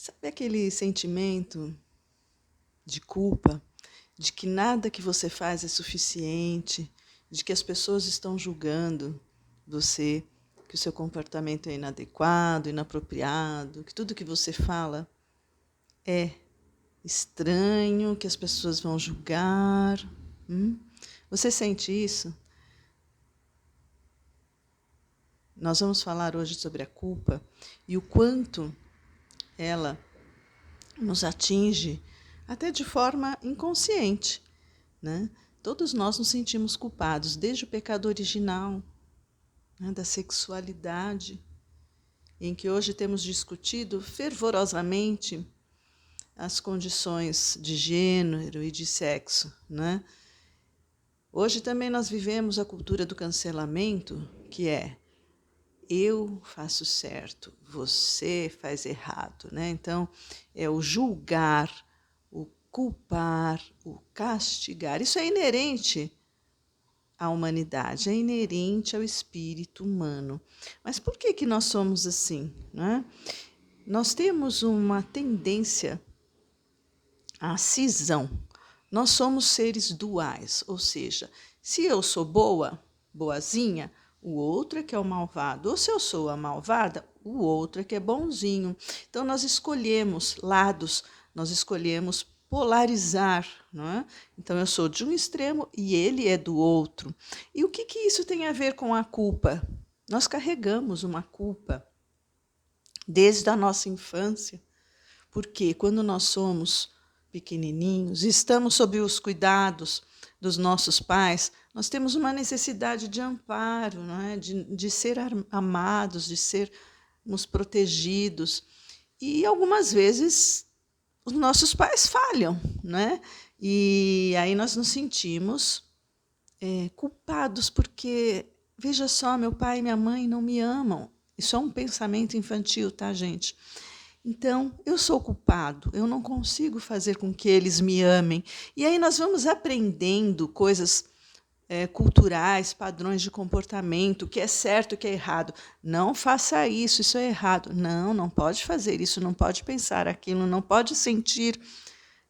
Sabe aquele sentimento de culpa, de que nada que você faz é suficiente, de que as pessoas estão julgando você, que o seu comportamento é inadequado, inapropriado, que tudo que você fala é estranho, que as pessoas vão julgar? Você sente isso? Nós vamos falar hoje sobre a culpa e o quanto ela nos atinge até de forma inconsciente, né? Todos nós nos sentimos culpados, desde o pecado original, né, da sexualidade, em que hoje temos discutido fervorosamente as condições de gênero e de sexo, né? Hoje também nós vivemos a cultura do cancelamento, que é eu faço certo, você faz errado, né? Então, é o julgar, o culpar, o castigar. Isso é inerente à humanidade, é inerente ao espírito humano. Mas por que nós somos assim, né? Nós temos uma tendência à cisão. Nós somos seres duais, ou seja, se eu sou boa, boazinha, o outro é que é o malvado. Ou se eu sou a malvada, o outro é que é bonzinho. Então, nós escolhemos lados, nós escolhemos polarizar, não é? Então, eu sou de um extremo e ele é do outro. E o que isso tem a ver com a culpa? Nós carregamos uma culpa desde a nossa infância, porque quando nós somos pequenininhos, estamos sob os cuidados dos nossos pais, nós temos uma necessidade de amparo, não é? de ser amados, de sermos protegidos. E algumas vezes os nossos pais falham, né? E aí nós nos sentimos culpados, porque, veja só, meu pai e minha mãe não me amam. Isso é um pensamento infantil, tá, gente? Então, eu sou culpado, eu não consigo fazer com que eles me amem. E aí nós vamos aprendendo coisas culturais, padrões de comportamento, o que é certo, o que é errado. Não faça isso, isso é errado. Não, não pode fazer isso, não pode pensar aquilo, não pode sentir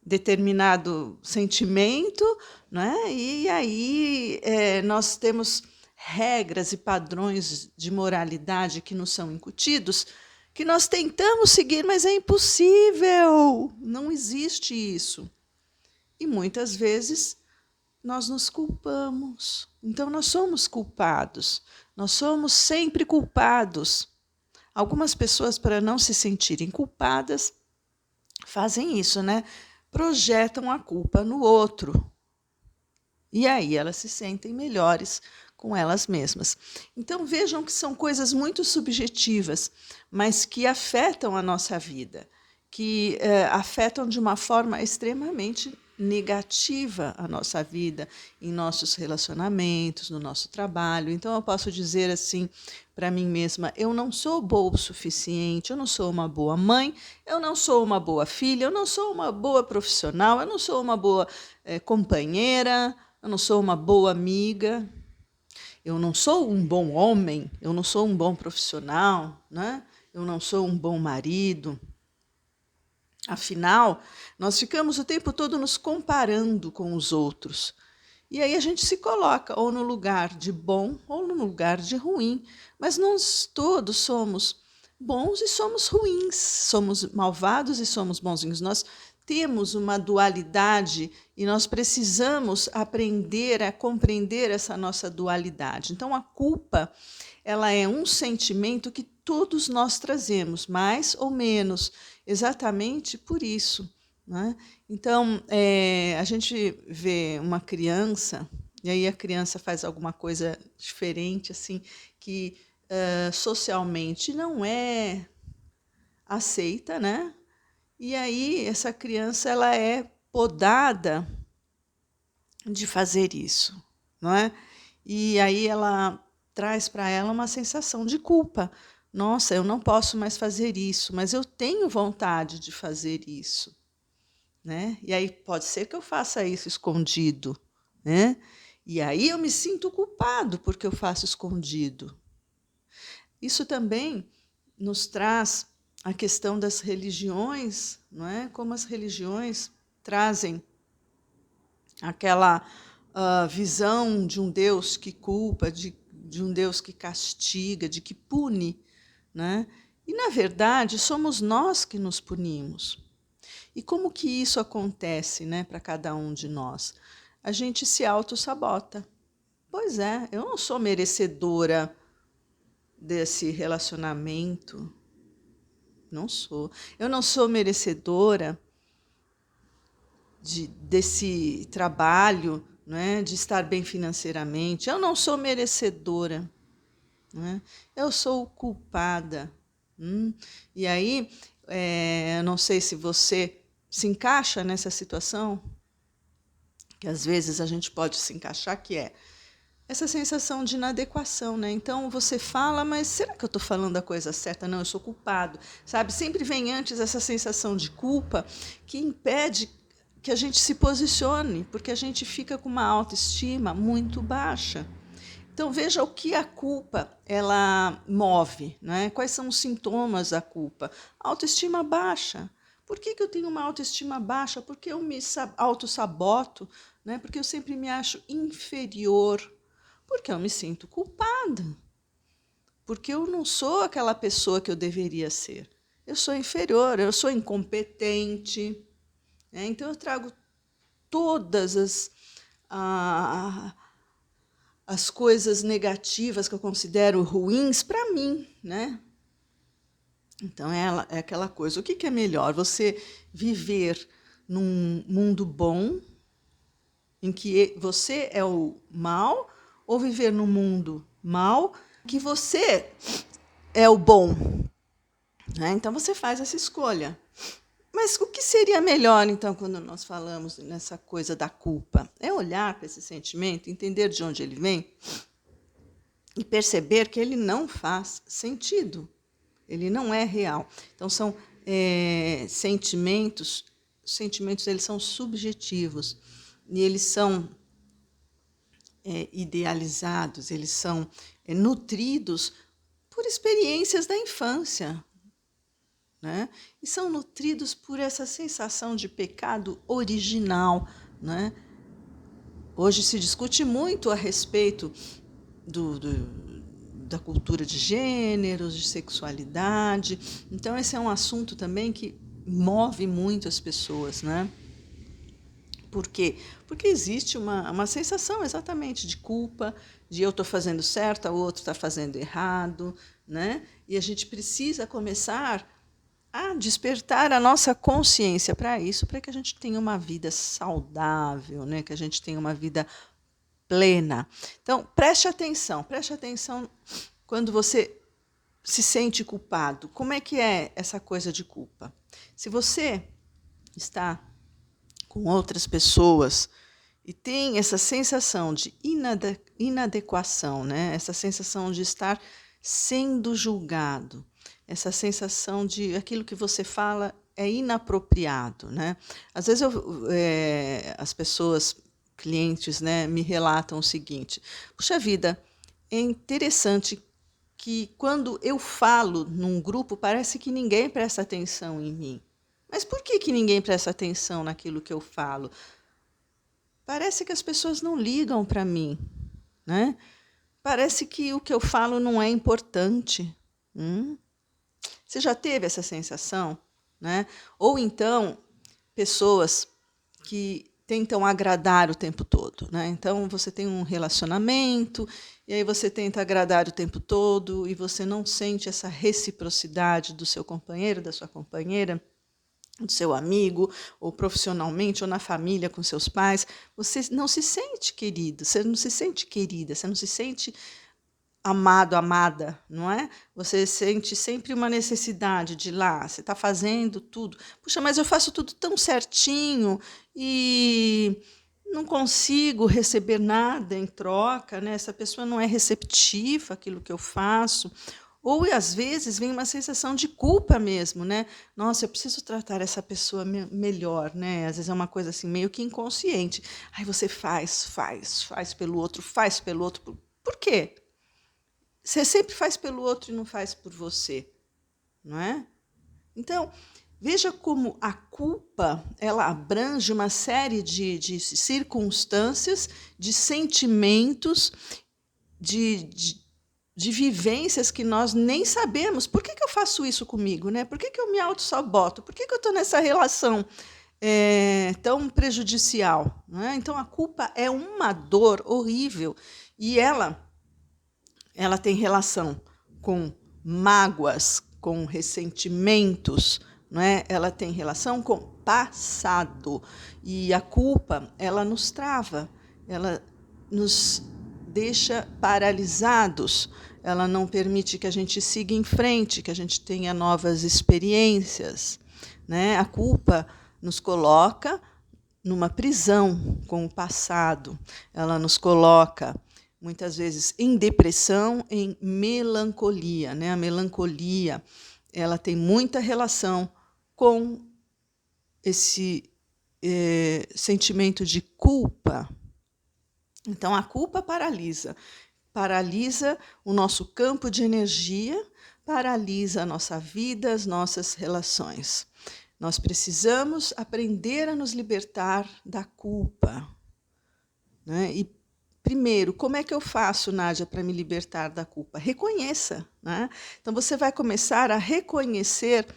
determinado sentimento, né? E aí nós temos regras e padrões de moralidade que nos são incutidos, que nós tentamos seguir, mas é impossível, não existe isso. E muitas vezes nós nos culpamos. Então nós somos culpados, nós somos sempre culpados. Algumas pessoas, para não se sentirem culpadas, fazem isso, né? Projetam a culpa no outro. E aí elas se sentem melhores com elas mesmas. Então vejam que são coisas muito subjetivas, mas que afetam a nossa vida, que afetam de uma forma extremamente negativa a nossa vida, em nossos relacionamentos, no nosso trabalho. Então eu posso dizer assim para mim mesma, eu não sou boa o suficiente, eu não sou uma boa mãe, eu não sou uma boa filha, eu não sou uma boa profissional, eu não sou uma boa companheira, eu não sou uma boa amiga, eu não sou um bom homem, eu não sou um bom profissional, né? Eu não sou um bom marido. Afinal, nós ficamos o tempo todo nos comparando com os outros. E aí a gente se coloca ou no lugar de bom ou no lugar de ruim. Mas nós todos somos bons e somos ruins, somos malvados e somos bonzinhos. Nós temos uma dualidade e nós precisamos aprender a compreender essa nossa dualidade. Então, a culpa, ela é um sentimento que todos nós trazemos, mais ou menos, exatamente por isso, né? Então, a gente vê uma criança, e aí a criança faz alguma coisa diferente, assim, que socialmente não é aceita, né? E aí essa criança ela é podada de fazer isso, não é? E aí ela traz para ela uma sensação de culpa. Nossa, eu não posso mais fazer isso, mas eu tenho vontade de fazer isso, né? E aí pode ser que eu faça isso escondido, né? E aí eu me sinto culpado porque eu faço escondido. Isso também nos traz a questão das religiões, não é? Como as religiões trazem aquela visão de um Deus que culpa, de um Deus que castiga, de que pune, né? E, na verdade, somos nós que nos punimos. E como que isso acontece, né, para cada um de nós? A gente se autossabota. Pois é, eu não sou merecedora desse relacionamento. Não sou. Eu não sou merecedora desse trabalho, né, de estar bem financeiramente. Eu não sou merecedora. Né? Eu sou culpada. E aí, eu não sei se você se encaixa nessa situação, que às vezes a gente pode se encaixar, que é essa sensação de inadequação, né? Então você fala, mas será que eu estou falando a coisa certa? Não, eu sou culpado, sabe? Sempre vem antes essa sensação de culpa que impede que a gente se posicione, porque a gente fica com uma autoestima muito baixa. Então veja o que a culpa ela move, né? Quais são os sintomas da culpa? Autoestima baixa. Por que eu tenho uma autoestima baixa? Porque eu me autossaboto, né? Porque eu sempre me acho inferior. Porque eu me sinto culpada. Porque eu não sou aquela pessoa que eu deveria ser. Eu sou inferior, eu sou incompetente. Né? Então eu trago todas as coisas negativas que eu considero ruins para mim, né? Então é aquela coisa. O que é melhor? Você viver num mundo bom, em que você é o mal, ou viver num mundo mal, que você é o bom? Né? Então você faz essa escolha. Mas o que seria melhor, então, quando nós falamos nessa coisa da culpa? É olhar para esse sentimento, entender de onde ele vem e perceber que ele não faz sentido, ele não é real. Então, são sentimentos eles são subjetivos e eles são idealizados, eles são nutridos por experiências da infância. Né? E são nutridos por essa sensação de pecado original. Né? Hoje se discute muito a respeito da cultura de gêneros, de sexualidade. Então, esse é um assunto também que move muito as pessoas. Né? Por quê? Porque existe uma sensação exatamente de culpa, de eu estou fazendo certo, o outro está fazendo errado. Né? E a gente precisa começar a despertar a nossa consciência para isso, para que a gente tenha uma vida saudável, né? Que a gente tenha uma vida plena. Então, preste atenção quando você se sente culpado. Como é que é essa coisa de culpa? Se você está com outras pessoas e tem essa sensação de inadequação, né? Essa sensação de estar sendo julgado, essa sensação de aquilo que você fala é inapropriado, né? Às vezes as pessoas, clientes, né, me relatam o seguinte: puxa vida, é interessante que quando eu falo num grupo parece que ninguém presta atenção em mim. Mas por que ninguém presta atenção naquilo que eu falo? Parece que as pessoas não ligam para mim, né? Parece que o que eu falo não é importante. Você já teve essa sensação? Né? Ou então, pessoas que tentam agradar o tempo todo. Né? Então, você tem um relacionamento, e aí você tenta agradar o tempo todo, e você não sente essa reciprocidade do seu companheiro, da sua companheira, do seu amigo, ou profissionalmente, ou na família, com seus pais. Você não se sente querido, você não se sente querida, você não se sente amado, amada, não é? Você sente sempre uma necessidade de ir lá, você está fazendo tudo. Puxa, mas eu faço tudo tão certinho e não consigo receber nada em troca, né? Essa pessoa não é receptiva àquilo que eu faço. Ou, às vezes, vem uma sensação de culpa mesmo, né? Nossa, eu preciso tratar essa pessoa melhor, né? Às vezes é uma coisa assim, meio que inconsciente. Aí você faz pelo outro, faz pelo outro. Por quê? Você sempre faz pelo outro e não faz por você, não é? Então, veja como a culpa ela abrange uma série de circunstâncias, de sentimentos, de, de, de vivências que nós nem sabemos. Por que eu faço isso comigo? Né? Por que eu me auto-saboto? Por que eu estou nessa relação tão prejudicial? Né? Então, a culpa é uma dor horrível e ela tem relação com mágoas, com ressentimentos, não é? Ela tem relação com passado. E a culpa, ela nos trava, ela nos deixa paralisados, ela não permite que a gente siga em frente, que a gente tenha novas experiências, né? A culpa nos coloca numa prisão com o passado, ela nos coloca muitas vezes em depressão, em melancolia, né? A melancolia, ela tem muita relação com esse sentimento de culpa. Então, a culpa paralisa o nosso campo de energia, paralisa a nossa vida, as nossas relações. Nós precisamos aprender a nos libertar da culpa, né? E primeiro, como é que eu faço, Nádia, para me libertar da culpa? Reconheça, né? Então, você vai começar a reconhecer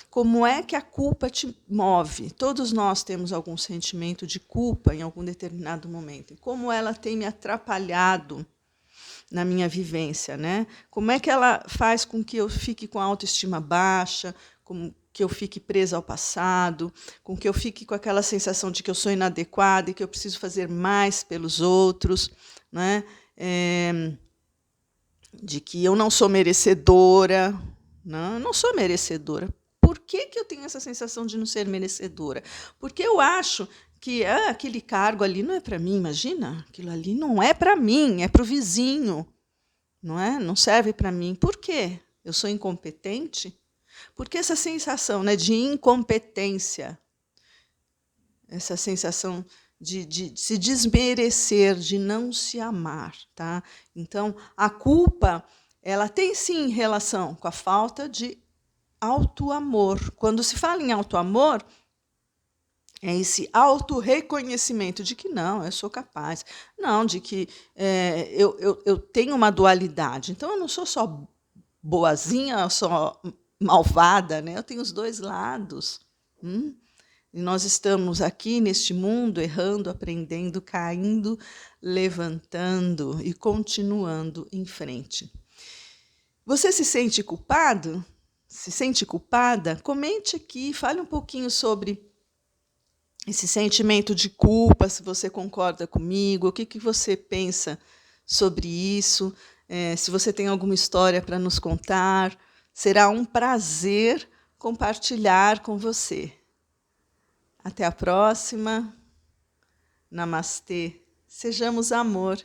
como é que a culpa te move. Todos nós temos algum sentimento de culpa em algum determinado momento. E como ela tem me atrapalhado na minha vivência, né? Como é que ela faz com que eu fique com a autoestima baixa, com que eu fique presa ao passado, com que eu fique com aquela sensação de que eu sou inadequada e que eu preciso fazer mais pelos outros, né? De que eu não sou merecedora. Não, eu não sou merecedora. Por que eu tenho essa sensação de não ser merecedora? Porque eu acho que aquele cargo ali não é para mim, imagina, aquilo ali não é para mim, é para o vizinho, não é? Não serve para mim. Por quê? Eu sou incompetente? Porque essa sensação, né, de incompetência, essa sensação de se desmerecer, de não se amar, tá? Então, a culpa, ela tem sim relação com a falta de autoamor. Quando se fala em autoamor, é esse autorreconhecimento de que não, eu sou capaz. Não, de que eu tenho uma dualidade. Então, eu não sou só boazinha, só malvada, né? Eu tenho os dois lados. E nós estamos aqui neste mundo errando, aprendendo, caindo, levantando e continuando em frente. Você se sente culpado? Se sente culpada? Comente aqui, fale um pouquinho sobre esse sentimento de culpa, se você concorda comigo, o que você pensa sobre isso, se você tem alguma história para nos contar. Será um prazer compartilhar com você. Até a próxima. Namastê. Sejamos amor.